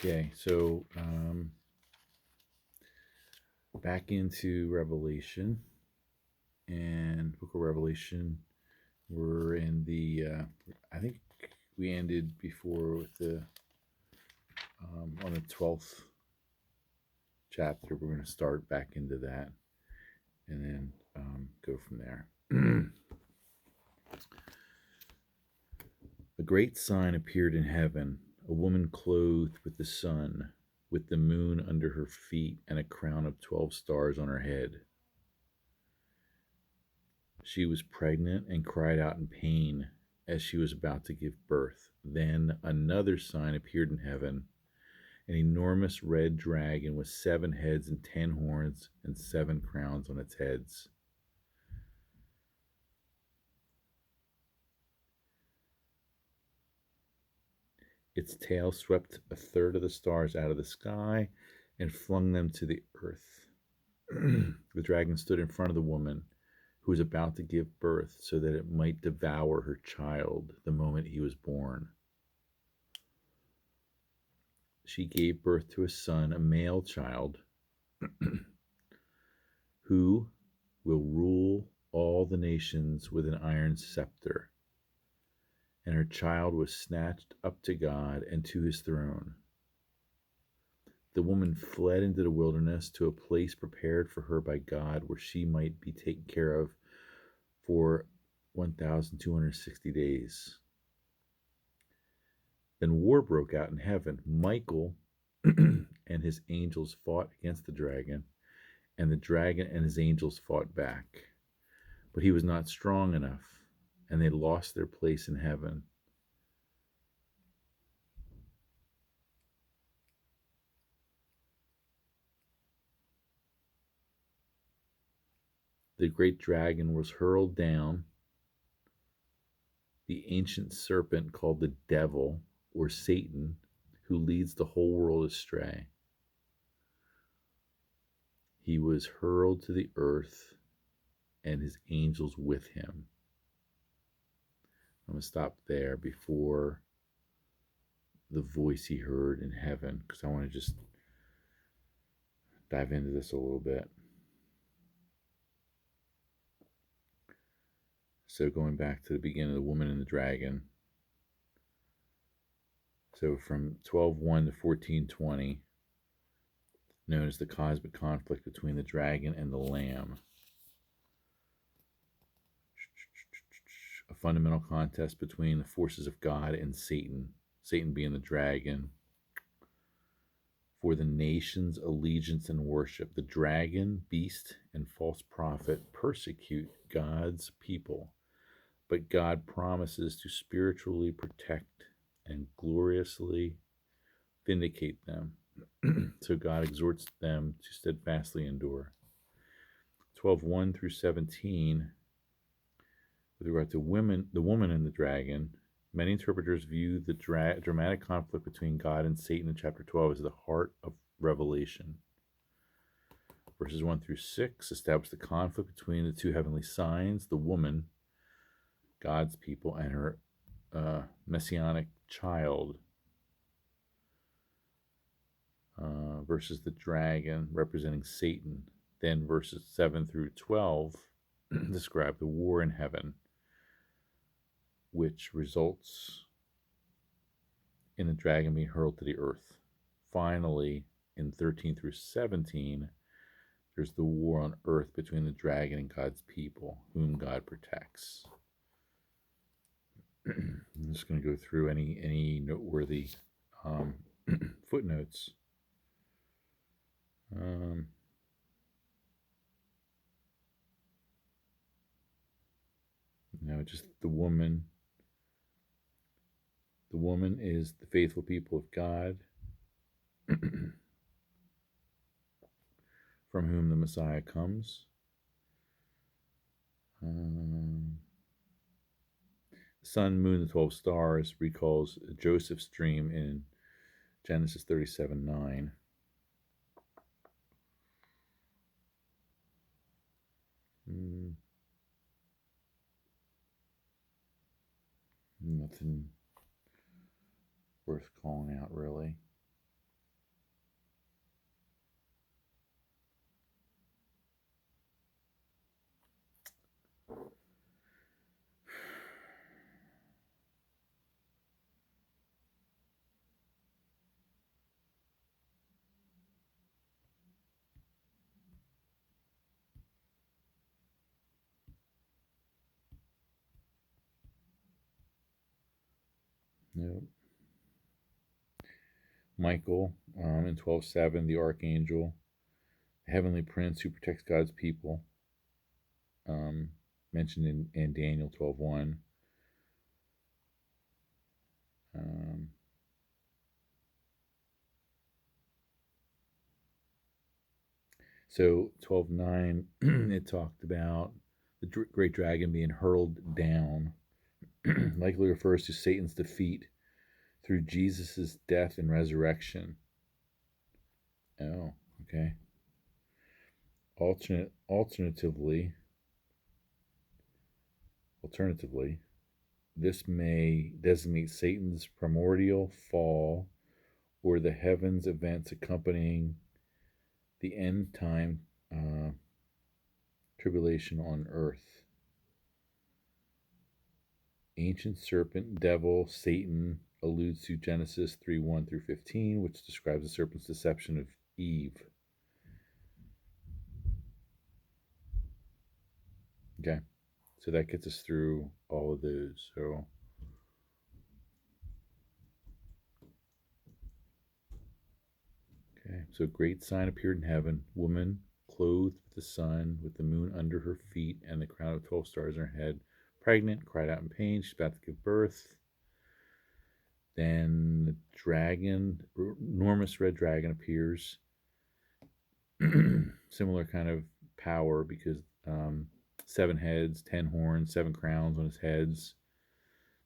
Okay, so back into Revelation and Book of Revelation. We're in the, I think we ended before with the, on the 12th chapter. We're going to start back into that and then go from there. A great sign appeared in heaven, a woman clothed with the sun, with the moon under her feet, and a crown of 12 stars on her head. She was pregnant and cried out in pain as she was about to give birth. Then another sign appeared in heaven, an enormous red dragon with 7 heads and 10 horns and 7 crowns on its heads. Its tail swept a third of the stars out of the sky and flung them to the earth. The dragon stood in front of the woman who was about to give birth so that it might devour her child the moment he was born. She gave birth to a son, a male child, who will rule all the nations with an iron scepter. And her child was snatched up to God and to his throne. The woman fled into the wilderness to a place prepared for her by God where she might be taken care of for 1,260 days. Then war broke out in heaven. Michael and his angels fought against the dragon, and the dragon and his angels fought back. But he was not strong enough, and they lost their place in heaven. The great dragon was hurled down, the ancient serpent called the devil or Satan, who leads the whole world astray. He was hurled to the earth, and his angels with him. I'm going to stop there before the voice he heard in heaven, because I want to just dive into this a little bit. So going back to the beginning of the woman and the dragon. So from 12:1 to 14:20, known as the cosmic conflict between the dragon and the lamb. A fundamental contest between the forces of God and Satan, Satan being the dragon, for the nation's allegiance and worship. The dragon, beast, and false prophet persecute God's people, but God promises to spiritually protect and gloriously vindicate them. So God exhorts them to steadfastly endure. 12:1 through 17, with regard to the woman and the dragon, many interpreters view the dramatic conflict between God and Satan in chapter 12 as the heart of Revelation. Verses 1 through 6 establish the conflict between the two heavenly signs, the woman, God's people, and her messianic child, versus the dragon representing Satan. Then verses 7 through 12 describe the war in heaven, which results in the dragon being hurled to the earth. Finally, in 13 through 17, there's the war on earth between the dragon and God's people, whom God protects. I'm just going to go through any noteworthy footnotes. Just the woman. The woman is the faithful people of God, from whom the Messiah comes. The sun, moon, the 12 stars recalls Joseph's dream in Genesis 37:9. Nothing worth calling out, really. No. Michael in 12:7, the archangel, heavenly prince who protects God's people, mentioned in Daniel 12:1. So 12:9, it talked about the great dragon being hurled down. Likely refers to Satan's defeat through Jesus' death and resurrection. Oh, okay. Alternatively, this may designate Satan's primordial fall or the heavens events accompanying the end time tribulation on earth. Ancient serpent, devil, Satan alludes to Genesis 3:1 through 15, which describes the serpent's deception of Eve. Okay, so that gets us through all of those. So great sign appeared in heaven, woman clothed with the sun, with the moon under her feet, and the crown of 12 stars in her head, pregnant, cried out in pain. She's about to give birth. Then the dragon, enormous red dragon, appears. Similar kind of power because 7 heads, 10 horns, 7 crowns on his heads.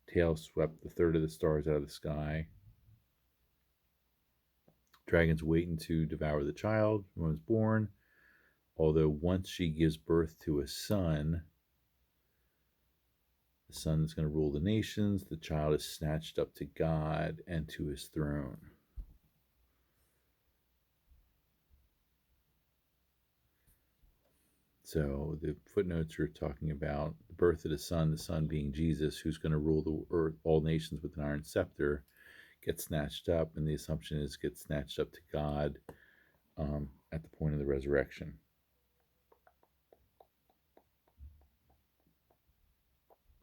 Tail swept a third of the stars out of the sky. Dragon's waiting to devour the child when it's born. Although once she gives birth to a son, the son that's going to rule the nations, the child is snatched up to God and to his throne. So the footnotes are talking about the birth of the son being Jesus, who's going to rule the earth, all nations with an iron scepter, gets snatched up, and the assumption is gets snatched up to God at the point of the resurrection.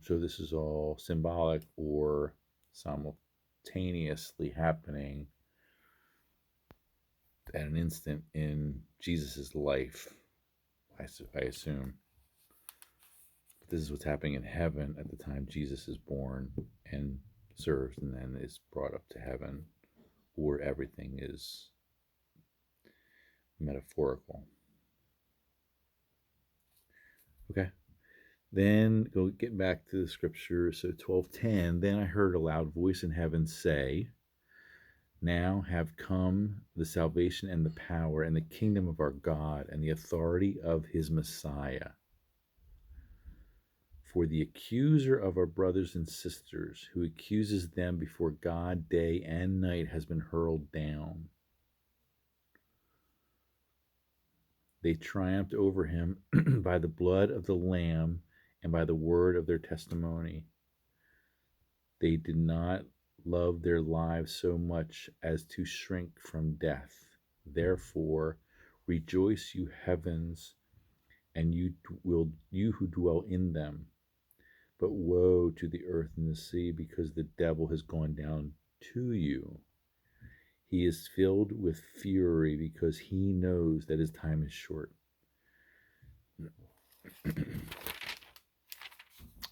So this is all symbolic or simultaneously happening at an instant in Jesus' life, I assume. This is what's happening in heaven at the time Jesus is born and serves and then is brought up to heaven, or everything is metaphorical. Okay. Then getting back to the scripture, so 12:10, then I heard a loud voice in heaven say, now have come the salvation and the power and the kingdom of our God and the authority of his Messiah. For the accuser of our brothers and sisters, who accuses them before God day and night, has been hurled down. They triumphed over him by the blood of the Lamb and by the word of their testimony. They did not love their lives so much as to shrink from death. Therefore, rejoice, you heavens, and you who dwell in them. But woe to the earth and the sea, because the devil has gone down to you. He is filled with fury because he knows that his time is short.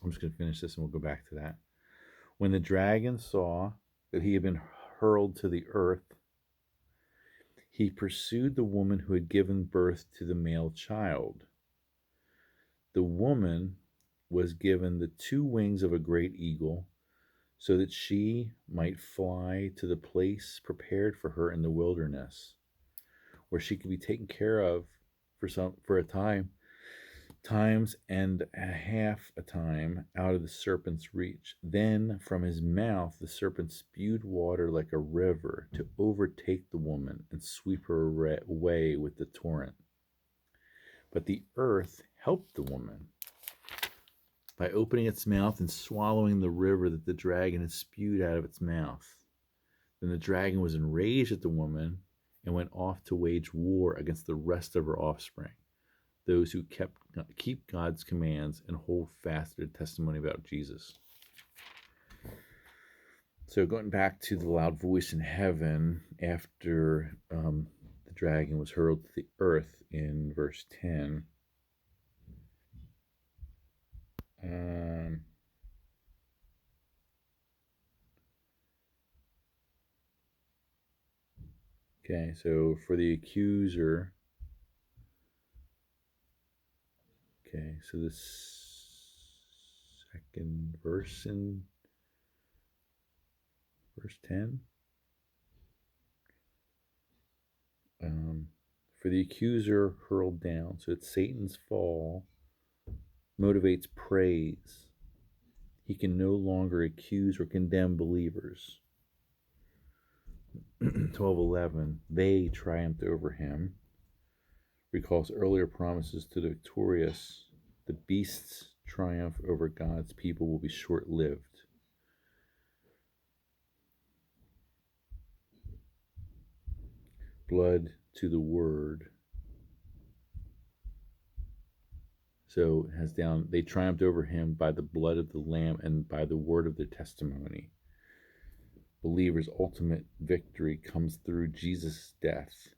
I'm just going to finish this and we'll go back to that. When the dragon saw that he had been hurled to the earth, he pursued the woman who had given birth to the male child. The woman was given the 2 wings of a great eagle, so that she might fly to the place prepared for her in the wilderness, where she could be taken care of for a times and a half a time out of the serpent's reach. Then from his mouth the serpent spewed water like a river to overtake the woman and sweep her away with the torrent. But the earth helped the woman by opening its mouth and swallowing the river that the dragon had spewed out of its mouth. Then the dragon was enraged at the woman and went off to wage war against the rest of her offspring, those who keep God's commands and hold fast to their testimony about Jesus. So going back to the loud voice in heaven after the dragon was hurled to the earth in verse 10. Um, okay, so for the accuser, okay, so this second verse in verse 10. For the accuser hurled down, so it's Satan's fall, motivates praise. He can no longer accuse or condemn believers. 12:11, they triumphed over him. Recalls earlier promises to the victorious. The beast's triumph over God's people will be short-lived. Blood to the word. So it has down, they triumphed over him by the blood of the Lamb and by the word of their testimony. Believers' ultimate victory comes through Jesus' death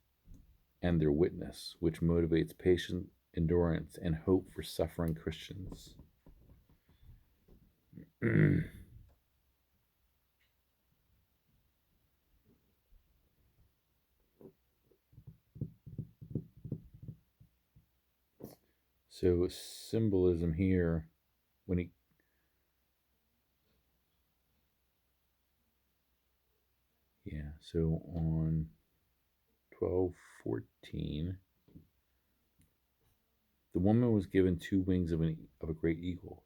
and their witness, which motivates patient endurance and hope for suffering Christians. So symbolism here, when he so on 12:14, the woman was given 2 wings of a great eagle.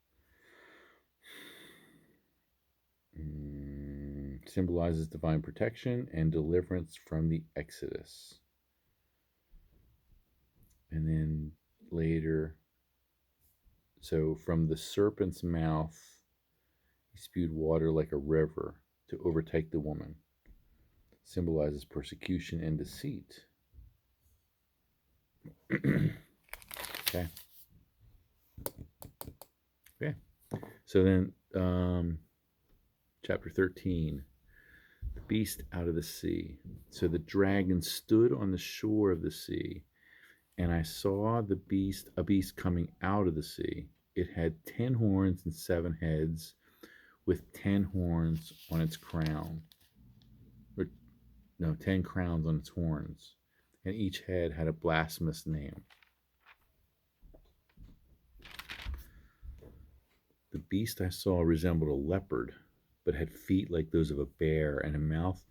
Symbolizes divine protection and deliverance from the Exodus. And then later, so from the serpent's mouth, he spewed water like a river to overtake the woman. Symbolizes persecution and deceit. Okay. Okay. So then, chapter 13, the beast out of the sea. So the dragon stood on the shore of the sea, and I saw a beast coming out of the sea. It had 10 horns and 7 heads, with 10 horns on its crown. 10 crowns on its horns, and each head had a blasphemous name. The beast I saw resembled a leopard, but had feet like those of a bear and a mouth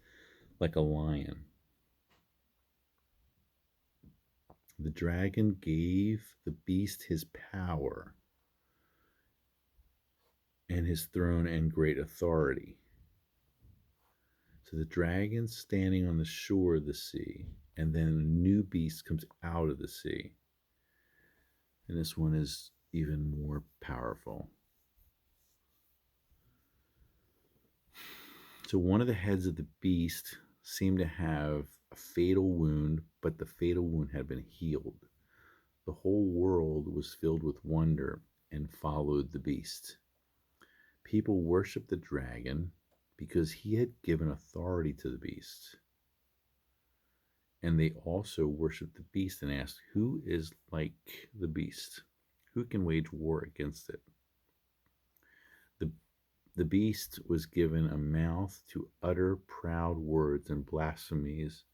like a lion. The dragon gave the beast his power and his throne and great authority. So the dragon's standing on the shore of the sea, and then a new beast comes out of the sea. And this one is even more powerful. So one of the heads of the beast seemed to have a fatal wound, but the fatal wound had been healed. The whole world was filled with wonder and followed the beast. People worshiped the dragon because he had given authority to the beast. And they also worshiped the beast and asked, who is like the beast? Who can wage war against it? The beast was given a mouth to utter proud words and blasphemies,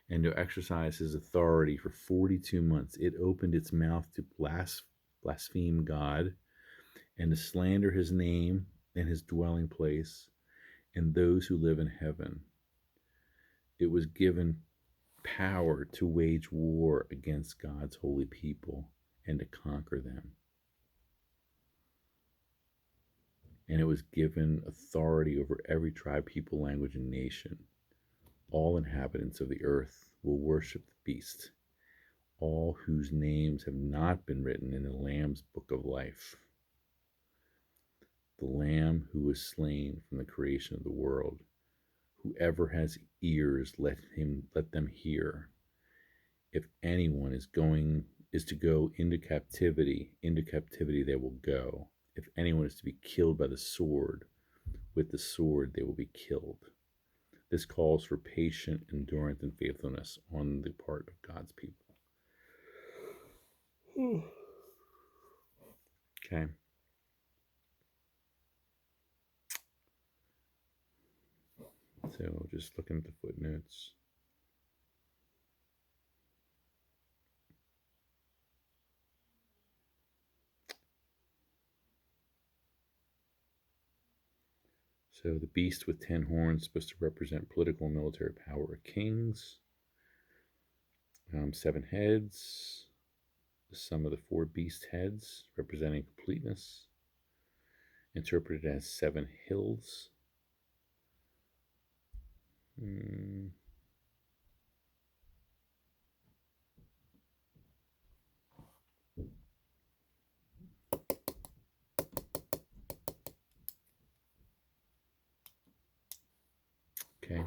and to exercise his authority for 42 months. It opened its mouth to blaspheme God and to slander his name and his dwelling place and those who live in heaven. It was given power to wage war against God's holy people and to conquer them. And it was given authority over every tribe, people, language, and nation. All inhabitants of the earth will worship the beast, all whose names have not been written in the Lamb's book of life. The Lamb who was slain from the creation of the world. Whoever has ears, let them hear. If anyone is to go into captivity they will go. If anyone is to be killed by the sword, with the sword, they will be killed. This calls for patient endurance and faithfulness on the part of God's people. Okay. So just looking at the footnotes. So the beast with 10 horns is supposed to represent political and military power of kings. 7 heads, the sum of the 4 beast heads representing completeness. Interpreted as 7 hills. Okay.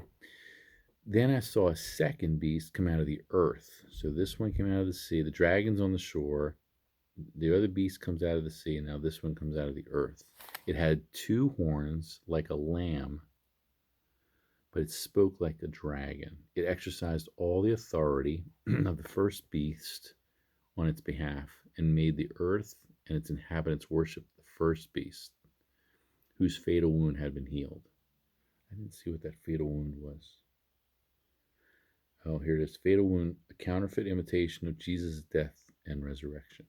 Then I saw a second beast come out of the earth. So this one came out of the sea. The dragon's on the shore. The other beast comes out of the sea. And now this one comes out of the earth. It had 2 horns like a lamb, but it spoke like a dragon. It exercised all the authority of the first beast on its behalf and made the earth and its inhabitants worship the first beast, whose fatal wound had been healed. I didn't see what that fatal wound was. Oh, here it is. Fatal wound, a counterfeit imitation of Jesus' death and resurrection.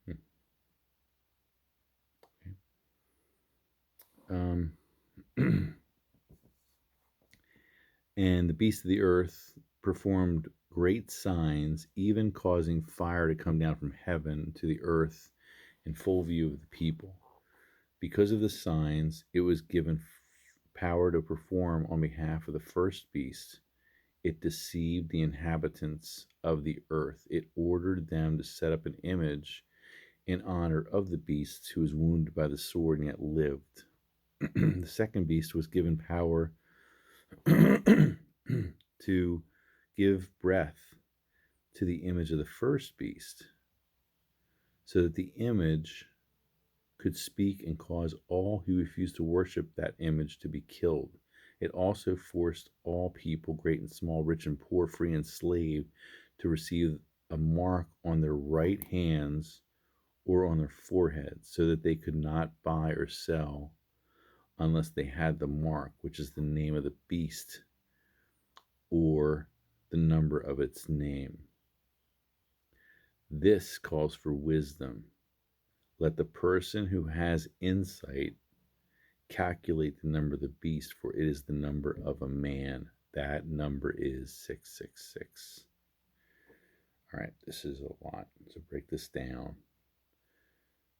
Okay. And the beast of the earth performed great signs, even causing fire to come down from heaven to the earth in full view of the people. Because of the signs, it was given power to perform on behalf of the first beast. It deceived the inhabitants of the earth. It ordered them to set up an image in honor of the beast who was wounded by the sword and yet lived. The second beast was given power to give breath to the image of the first beast, so that the image could speak and cause all who refused to worship that image to be killed. It also forced all people, great and small, rich and poor, free and slave, to receive a mark on their right hands or on their foreheads, so that they could not buy or sell unless they had the mark, which is the name of the beast or the number of its name. This calls for wisdom. Let the person who has insight calculate the number of the beast, for it is the number of a man. That number is 666. All right, this is a lot. So break this down.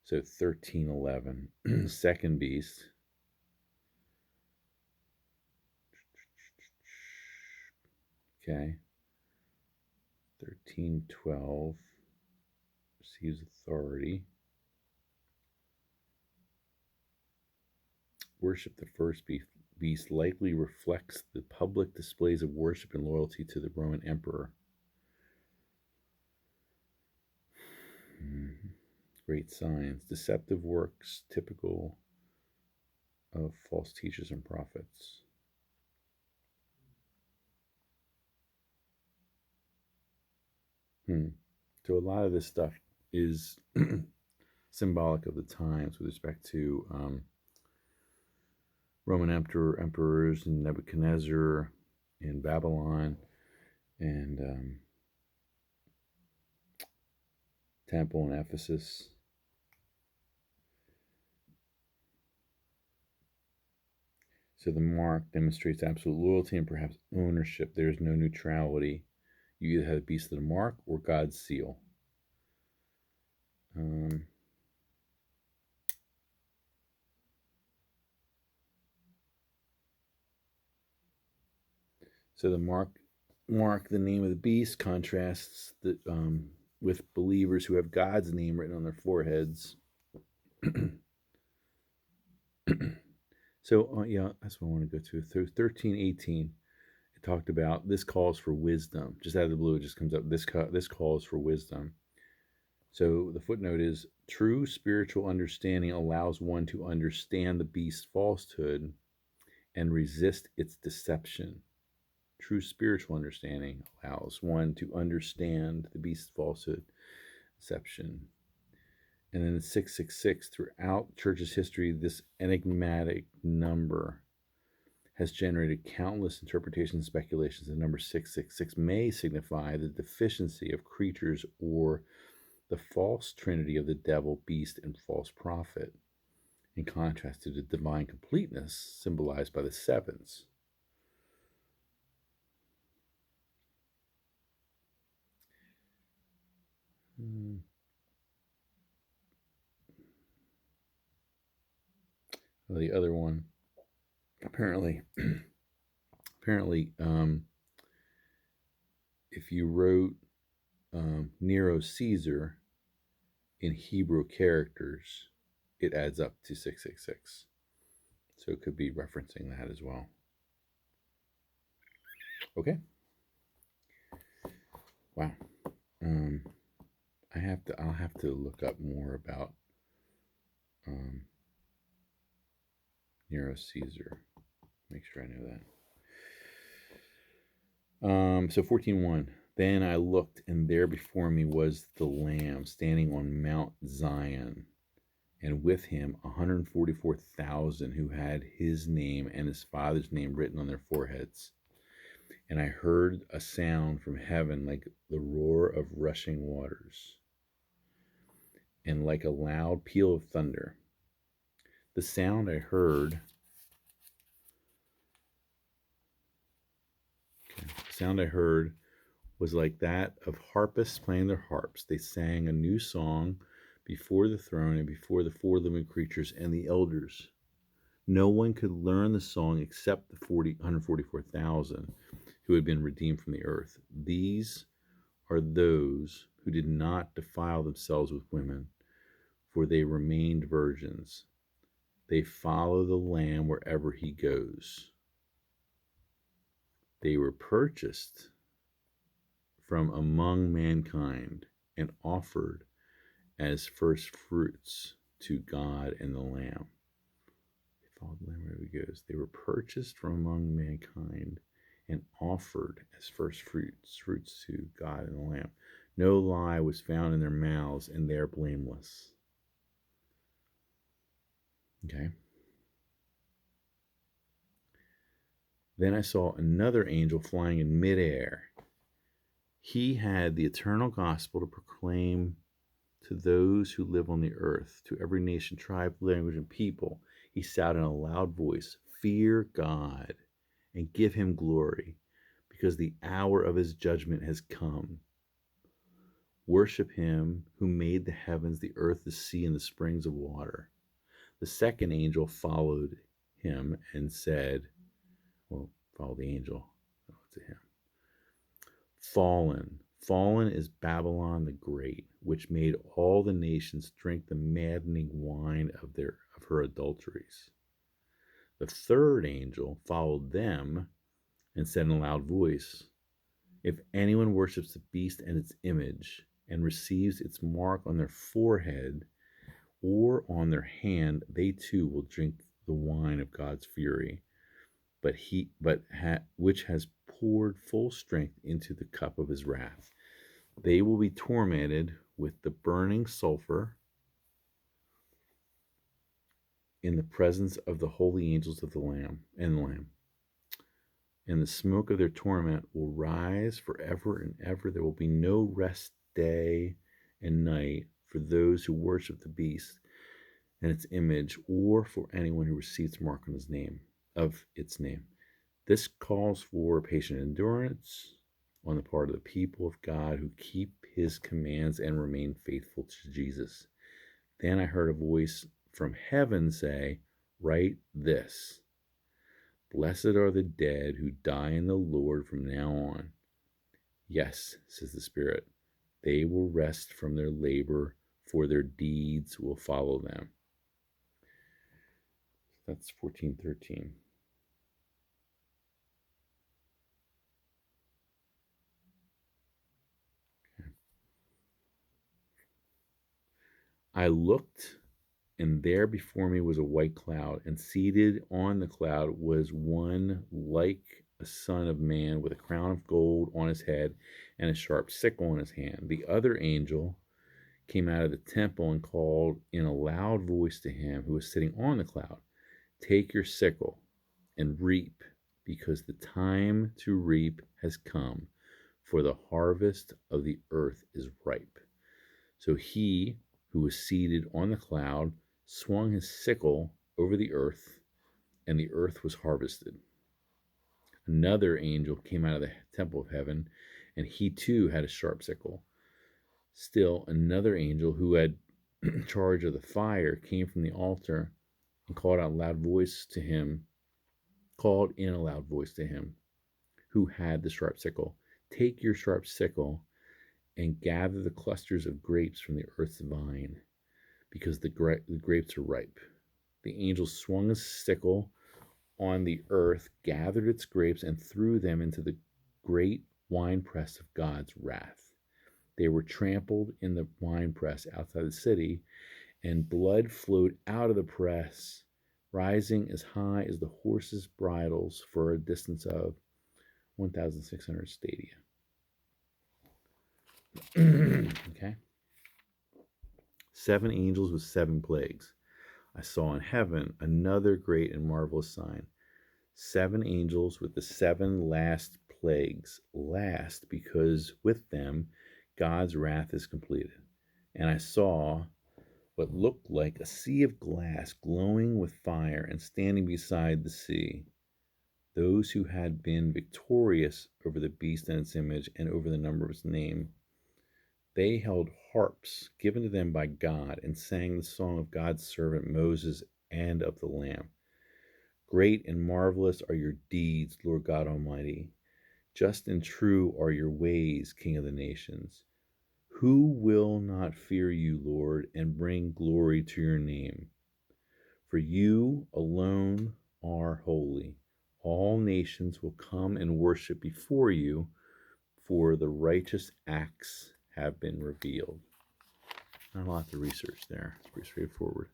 So 1311, second beast. Okay. 1312 receives authority. Worship the first beast likely reflects the public displays of worship and loyalty to the Roman emperor. Great signs. Deceptive works typical of false teachers and prophets. So a lot of this stuff is symbolic of the times with respect to Roman emperors and Nebuchadnezzar in Babylon and temple in Ephesus. So the mark demonstrates absolute loyalty and perhaps ownership. There is no neutrality. You either have the beast of the mark or God's seal. So the mark, the name of the beast, contrasts with believers who have God's name written on their foreheads. So yeah, that's what I want to go to. Through 1318, it talked about this calls for wisdom. Just out of the blue, it just comes up. This calls for wisdom. So the footnote is true spiritual understanding allows one to understand the beast's falsehood and resist its deception. True spiritual understanding allows one to understand the beast's falsehood, deception. And then 666, throughout church's history, this enigmatic number has generated countless interpretations and speculations. The number 666 may signify the deficiency of creatures or the false trinity of the devil, beast, and false prophet, in contrast to the divine completeness symbolized by the sevens. Well, the other one, apparently, if you wrote Nero Caesar in Hebrew characters, it adds up to 666. So it could be referencing that as well. Okay. Wow. I'll have to look up more about Nero Caesar. Make sure I know that. So 14:1. Then I looked, and there before me was the Lamb standing on Mount Zion, and with him 144,000 who had his name and his father's name written on their foreheads. And I heard a sound from heaven like the roar of rushing waters, and like a loud peal of thunder. The sound I heard was like that of harpists playing their harps. They sang a new song before the throne and before the four living creatures and the elders. No one could learn the song except the 144,000 who had been redeemed from the earth. These are those who did not defile themselves with women, for they remained virgins. They follow the Lamb wherever he goes. They were purchased from among mankind and offered as first fruits to God and the Lamb. They followed the Lamb wherever he goes. They were purchased from among mankind and offered as first fruits to God and the Lamb. No lie was found in their mouths, and they are blameless. Okay. Then I saw another angel flying in midair. He had the eternal gospel to proclaim to those who live on the earth, to every nation, tribe, language, and people. He shouted in a loud voice, "Fear God and give him glory, because the hour of his judgment has come. Worship him who made the heavens, the earth, the sea, and the springs of water." The second angel followed him and said, follow the angel to him. Fallen is Babylon the Great, which made all the nations drink the maddening wine of her adulteries. The third angel followed them and said in a loud voice, "If anyone worships the beast and its image and receives its mark on their forehead or on their hand, they too will drink the wine of God's fury, which has poured full strength into the cup of his wrath. They will be tormented with the burning sulfur in the presence of the holy angels of the Lamb. And the smoke of their torment will rise forever and ever. There will be no rest day and night for those who worship the beast and its image, or for anyone who receives mark on its name. This calls for patient endurance on the part of the people of God who keep his commands and remain faithful to Jesus. Then I heard a voice from heaven say, "Write this: Blessed are the dead who die in the Lord from now on. Yes," says the Spirit, "they will rest from their labor, for their deeds will follow them." That's 14:13. I looked, and there before me was a white cloud, and seated on the cloud was one like a son of man, with a crown of gold on his head and a sharp sickle in his hand. The other angel came out of the temple and called in a loud voice to him who was sitting on the cloud, "Take your sickle and reap, because the time to reap has come, for the harvest of the earth is ripe." So he who was seated on the cloud swung his sickle over the earth, and the earth was harvested. Another angel came out of the temple of heaven, and he too had a sharp sickle. Still, another angel who had charge of the fire came from the altar and called in a loud voice to him who had the sharp sickle, "Take your sharp sickle and gather the clusters of grapes from the earth's vine, because the grapes are ripe." The angel swung his sickle on the earth, gathered its grapes, and threw them into the great winepress of God's wrath. They were trampled in the winepress outside the city, and blood flowed out of the press, rising as high as the horses' bridles for a distance of 1,600 stadia. Okay. 7 angels with 7 plagues. I saw in heaven another great and marvelous sign. 7 angels with the 7 last plagues, last because with them God's wrath is completed. And I saw what looked like a sea of glass glowing with fire, and standing beside the sea, those who had been victorious over the beast and its image and over the number of its name. They held harps given to them by God and sang the song of God's servant Moses and of the Lamb. Great and marvelous are your deeds, Lord God Almighty. Just and true are your ways, King of the nations. Who will not fear you, Lord, and bring glory to your name? For you alone are holy. All nations will come and worship before you, for the righteous acts have been revealed. Not a lot to research there. It's pretty straightforward.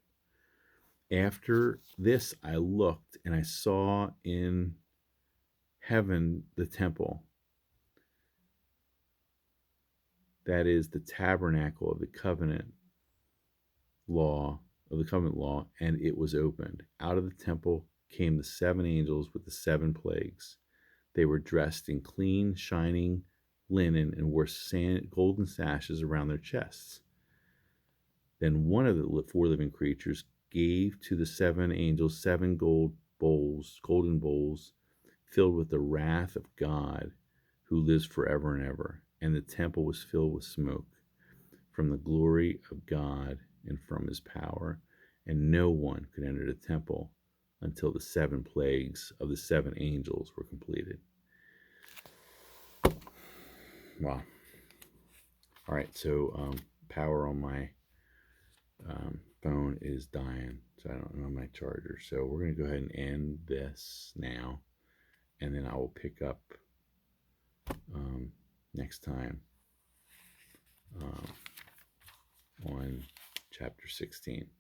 After this, I looked, and I saw in heaven the temple, that is the tabernacle of the covenant law, and it was opened. Out of the temple came the 7 angels with the 7 plagues. They were dressed in clean, shining linen and wore golden sashes around their chests. Then one of the 4 living creatures gave to the 7 angels 7 golden bowls filled with the wrath of God, who lives forever and ever. And the temple was filled with smoke from the glory of God and from his power, and no one could enter the temple until the 7 plagues of the 7 angels were completed. Wow. All right, so power on my phone is dying, so I don't know my charger. So we're going to go ahead and end this now, and then I will pick up next time on chapter 16.